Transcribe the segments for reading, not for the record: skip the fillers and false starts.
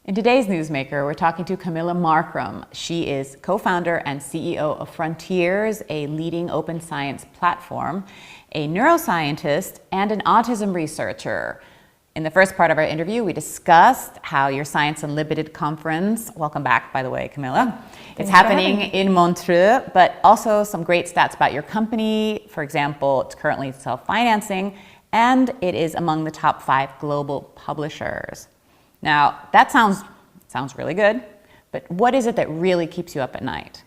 In today's Newsmaker, we're talking to Kamila Markram. She is co-founder and CEO of Frontiers, a leading open science platform, a neuroscientist, and an autism researcher. In the first part of our interview, we discussed how your Science Unlimited conference, welcome back, by the way, Kamila, it's happening in Montreux, but also some great stats about your company. For example, it's currently self-financing, and it is among the top 5 global publishers. Now, that sounds really good, but what is it that really keeps you up at night?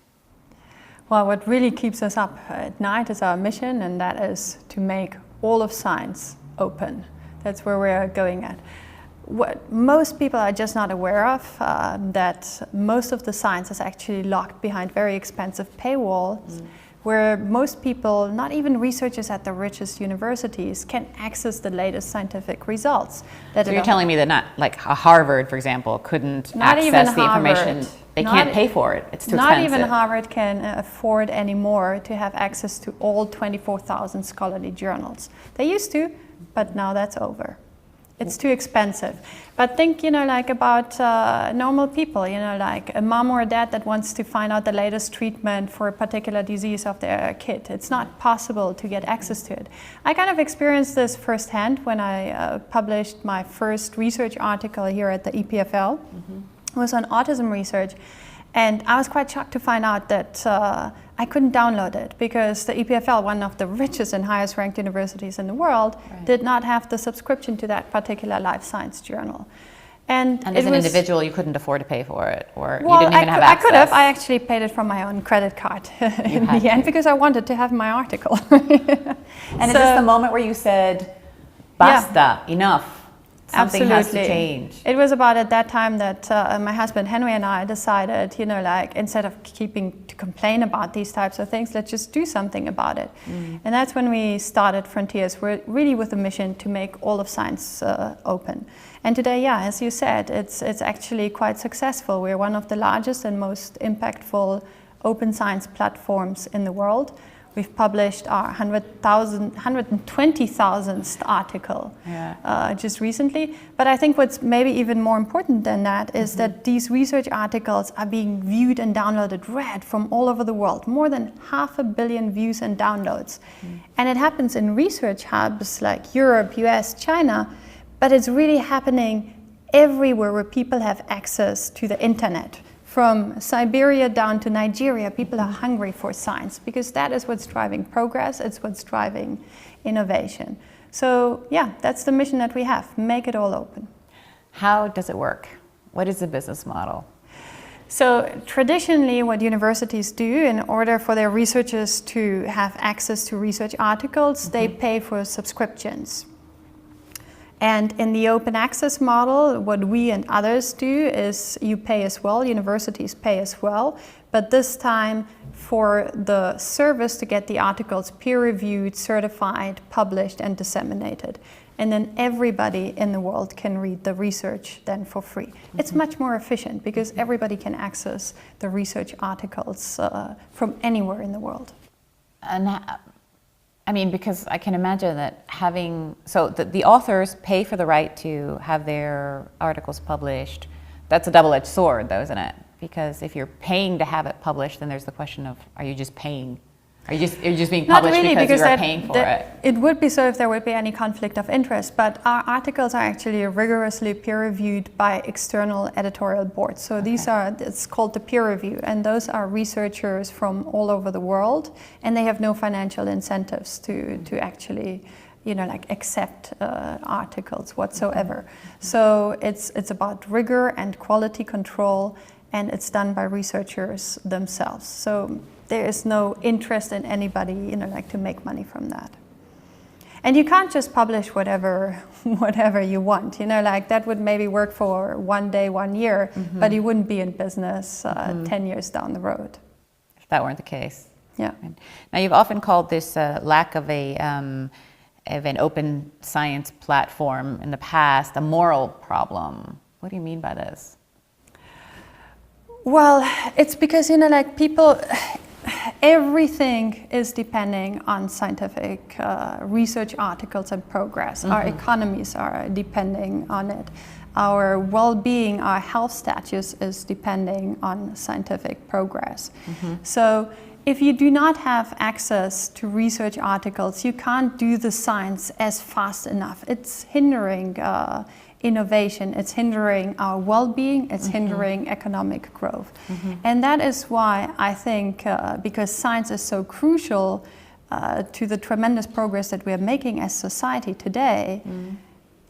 Well, what really keeps us up at night is our mission, and that is to make all of science open. That's where we're going at. What most people are just not aware of, that most of the science is actually locked behind very expensive paywalls, where most people, not even researchers at the richest universities, can access the latest scientific results. So you're telling me that not like Harvard, for example, couldn't access the information? They can't pay for it. It's too expensive. Not even Harvard can afford anymore to have access to all 24,000 scholarly journals. They used to, but now that's over. It's too expensive. But think, like about normal people, like a mom or a dad that wants to find out the latest treatment for a particular disease of their kid. It's not possible to get access to it. I kind of experienced this firsthand when I published my first research article here at the EPFL. It was on autism research. And I was quite shocked to find out that I couldn't download it because the EPFL, one of the richest and highest ranked universities in the world, did not have the subscription to that particual life science journal. And as an individual, you couldn't afford to pay for it, or you didn't even have access? I could have. I actually paid it from my own credit card in the end because I wanted to have my article. And is this the moment where you said, basta, enough? Something has to change. It was about at that time that my husband Henry and I decided, instead of keeping to complain about these types of things, let's just do something about it. And that's when we started Frontiers. We're really with a mission to make all of science open. And today, as you said, it's actually quite successful. We're one of the largest and most impactful open science platforms in the world. We've published our 120,000th article just recently. But I think what's maybe even more important than that is that these research articles are being viewed and downloaded, read from all over the world, more than 500 million views and downloads. And it happens in research hubs like Europe, US, China, but it's really happening everywhere where people have access to the internet. From Siberia down to Nigeria, people are hungry for science because that is what's driving progress, it's what's driving innovation. So that's the mission that we have, make it all open. How does it work? What is the business model? So traditionally what universities do in order for their researchers to have access to research articles, they pay for subscriptions. And in the open access model, what we and others do is you pay as well, universities pay as well, but this time for the service to get the articles peer-reviewed, certified, published, and disseminated. And then everybody in the world can read the research then for free. It's much more efficient because everybody can access the research articles from anywhere in the world. And because I can imagine that the authors pay for the right to have their articles published. That's a double-edged sword, though, isn't it? Because if you're paying to have it published, then there's the question of, are you just paying? Are you just being published because you're paying for it? It would be so if there would be any conflict of interest, but our articles are actually rigorously peer-reviewed by external editorial boards. So it's called the peer review, and those are researchers from all over the world, and they have no financial incentives to actually, accept articles whatsoever. So it's about rigor and quality control, and it's done by researchers themselves. So there is no interest in anybody, to make money from that. And you can't just publish whatever you want, that would maybe work for one day, 1 year, but you wouldn't be in business 10 years down the road. If that weren't the case. Yeah. Now you've often called this lack of an open science platform in the past a moral problem. What do you mean by this? Well, it's because, people, everything is depending on scientific research articles and progress. Our economies are depending on it. our well-being, our health status is depending on scientific progress. So if you do not have access to research articles, you can't do the science as fast enough. It's hindering innovation, it's hindering our well-being, it's hindering economic growth. And that is why I think, because science is so crucial to the tremendous progress that we are making as society today,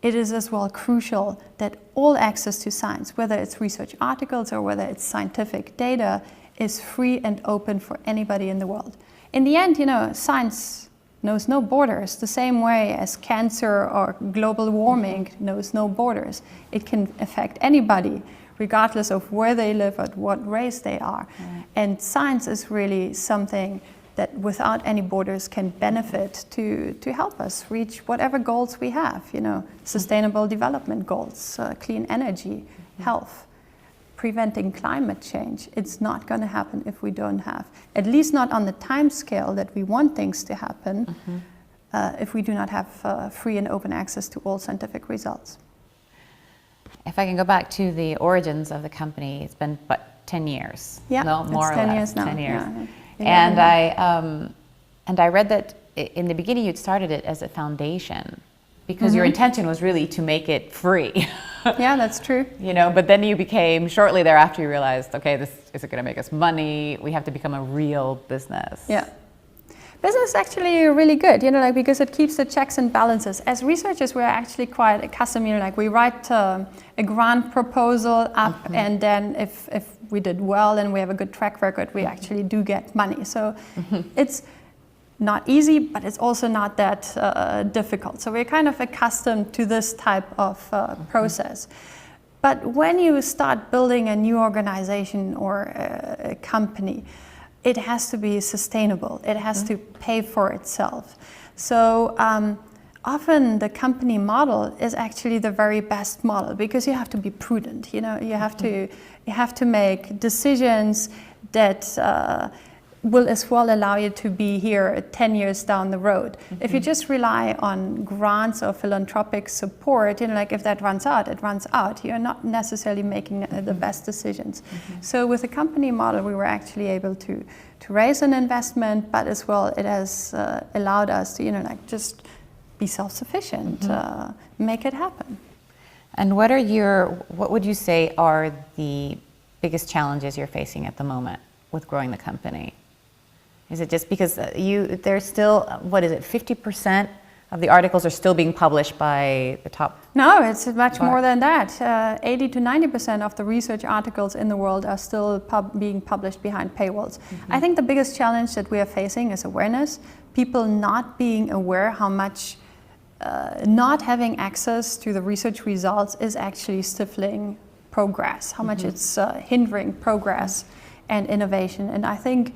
it is as well crucial that all access to science, whether it's research articles or whether it's scientific data, is free and open for anybody in the world. In the end, science knows no borders, the same way as cancer or global warming knows no borders. It can affect anybody, regardless of where they live or what race they are. And science is really something that without any borders can benefit to help us reach whatever goals we have, sustainable development goals, clean energy, health, preventing climate change. It's not going to happen if we don't have, at least not on the time scale that we want things to happen, if we do not have free and open access to all scientific results. If I can go back to the origins of the company, it's been but 10 years. Yeah, no, more it's or 10 less, years now. 10 years. Yeah. And I read that in the beginning you'd started it as a foundation because your intention was really to make it free. Yeah, that's true. But then you became, shortly thereafter you realized, okay, this isn't going to make us money. We have to become a real business. Yeah. Business is actually really good, because it keeps the checks and balances. As researchers, we're actually quite accustomed, we write a grant proposal up, and then if we did well and we have a good track record, we actually do get money. So it's not easy, but it's also not that difficult. So we're kind of accustomed to this type of process. But when you start building a new organization or a company, it has to be sustainable. It has to pay for itself. So often the company model is actually the very best model because you have to be prudent. You have to make decisions that will as well allow you to be here 10 years down the road. If you just rely on grants or philanthropic support, if that runs out, it runs out. You're not necessarily making the best decisions. So with the company model, we were actually able to raise an investment, but as well it has allowed us to, just be self-sufficient, make it happen. And what would you say are the biggest challenges you're facing at the moment with growing the company? Is it just because there's still, 50% of the articles are still being published by the top? No, it's much more than that. 80 to 90% of the research articles in the world are still being published behind paywalls. I think the biggest challenge that we are facing is awareness. People not being aware how much not having access to the research results is actually stifling progress, how much it's hindering progress and innovation. And I think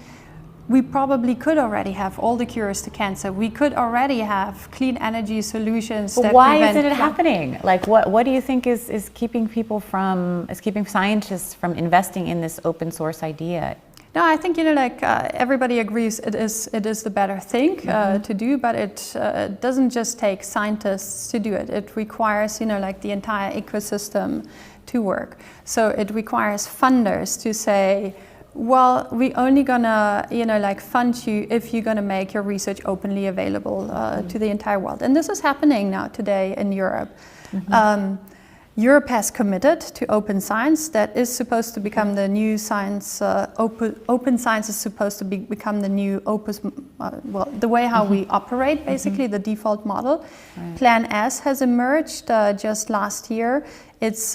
we probably could already have all the cures to cancer. We could already have clean energy solutions. But why isn't it happening? What do you think is keeping keeping scientists from investing in this open source idea? No, I think everybody agrees it is the better thing to do, but it doesn't just take scientists to do it. It requires the entire ecosystem to work. So it requires funders to say, well, we're only gonna, fund you if you're gonna make your research openly available to the entire world. And this is happening now today in Europe. Europe has committed to open science. That is supposed to become the new science. Open science is supposed to become the new opus, the way how we operate, basically the default model. Right. Plan S has emerged just last year. It's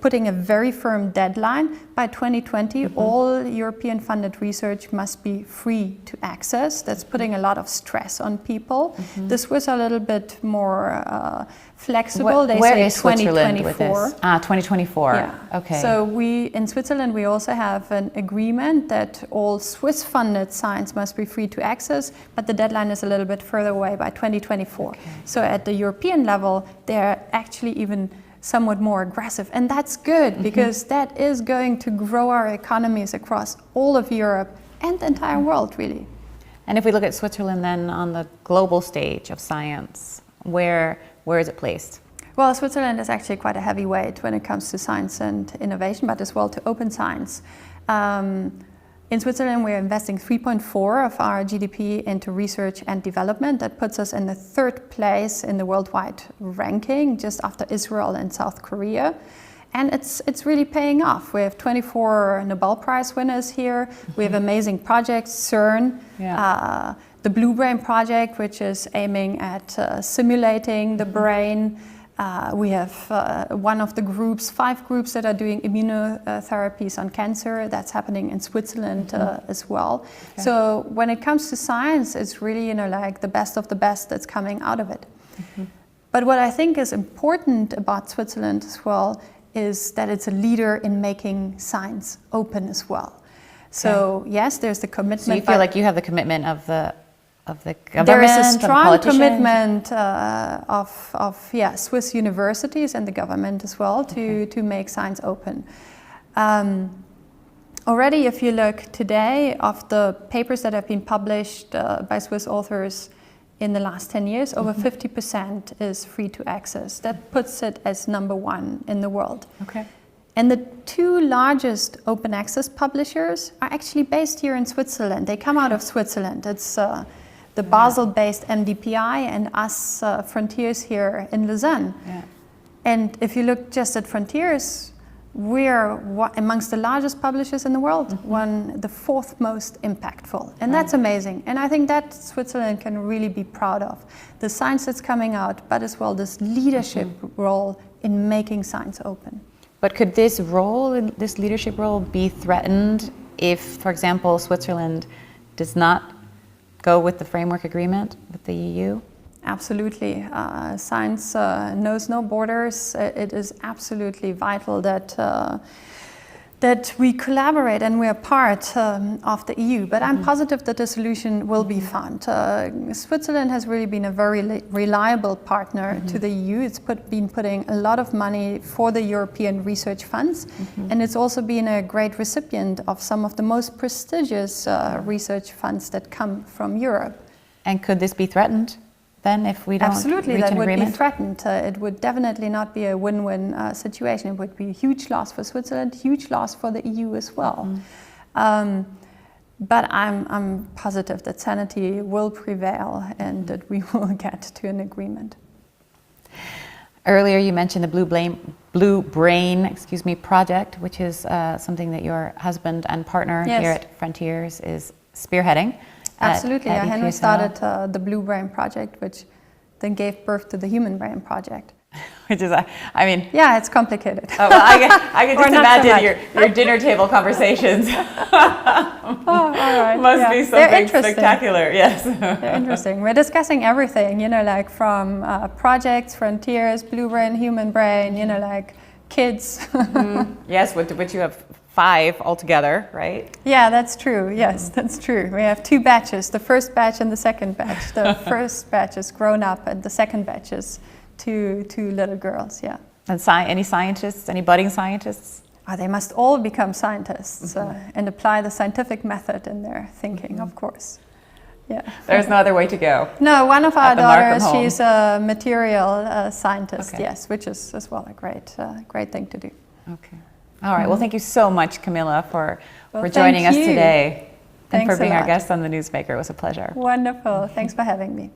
putting a very firm deadline. By 2020, all European funded research must be free to access. That's putting a lot of stress on people. This was a little bit more flexible. They where say is Switzerland 2024. with this? 2024. Yeah. Okay. So in Switzerland, we also have an agreement that all Swiss funded science must be free to access, but the deadline is a little bit further away by 2024. Okay. So at the European level, they're actually even somewhat more aggressive. And that's good because that is going to grow our economies across all of Europe and the entire world, really. And if we look at Switzerland then on the global stage of science, where is it placed? Well, Switzerland is actually quite a heavyweight when it comes to science and innovation, but as well to open science. In Switzerland, we're investing 3.4% of our GDP into research and development. That puts us in the 3rd place in the worldwide ranking, just after Israel and South Korea. And it's really paying off. We have 24 Nobel Prize winners here. We have amazing projects, CERN, the Blue Brain project, which is aiming at simulating the brain. We have one of the groups, 5 groups that are doing immunotherapies on cancer. That's happening in Switzerland as well. Okay. So when it comes to science, it's really, like the best of the best that's coming out of it. But what I think is important about Switzerland as well is that it's a leader in making science open as well. So yes, there's the commitment. So you feel like you have the commitment of the government, there is a strong commitment of Swiss universities and the government as well to make science open. Already, if you look today of the papers that have been published by Swiss authors in the last 10 years, over 50% is free to access. That puts it as #1 in the world. Okay. And the 2 largest open access publishers are actually based here in Switzerland. They come out of Switzerland. It's the Basel-based MDPI and us, Frontiers here in Lausanne. Yeah. And if you look just at Frontiers, we're amongst the largest publishers in the world, the 4th most impactful. And that's amazing. And I think that Switzerland can really be proud of the science that's coming out, but as well this leadership role in making science open. But could this leadership role be threatened if, for example, Switzerland does not go with the framework agreement with the EU? Absolutely. Science knows no borders. It is absolutely vital that we collaborate and we are part of the EU. But I'm positive that the solution will be found. Switzerland has really been a very reliable partner to the EU. It's been putting a lot of money for the European research funds. And it's also been a great recipient of some of the most prestigious research funds that come from Europe. And could this be threatened then if we don't Absolutely, reach that an would agreement? be threatened. It would definitely not be a win-win situation. It would be a huge loss for Switzerland, huge loss for the EU as well. But I'm positive that sanity will prevail and that we will get to an agreement. Earlier you mentioned the Blue Brain project, which is something that your husband and partner here at Frontiers is spearheading. Absolutely, Henry started the Blue Brain project, which then gave birth to the Human Brain project. Which is, yeah, it's complicated. Oh, well, I can just imagine your dinner table conversations. All right. Must be something spectacular, yes. They're interesting. We're discussing everything, like from projects, Frontiers, Blue Brain, Human Brain, like kids. Yes, which you have 5 altogether, right? Yeah, that's true. Yes, that's true. We have 2 batches, the first batch and the second batch. The first batch is grown up and the second batch is two little girls, yeah. And any scientists, any budding scientists? They must all become scientists and apply the scientific method in their thinking, of course. Yeah. There's no other way to go. No, one of our daughters, she's a material scientist, yes, which is as well a great thing to do. Okay. All right. Well, thank you so much, Kamila, for joining us today and for being our guest on the NEWSMAKER. It was a pleasure. Wonderful. Thanks for having me.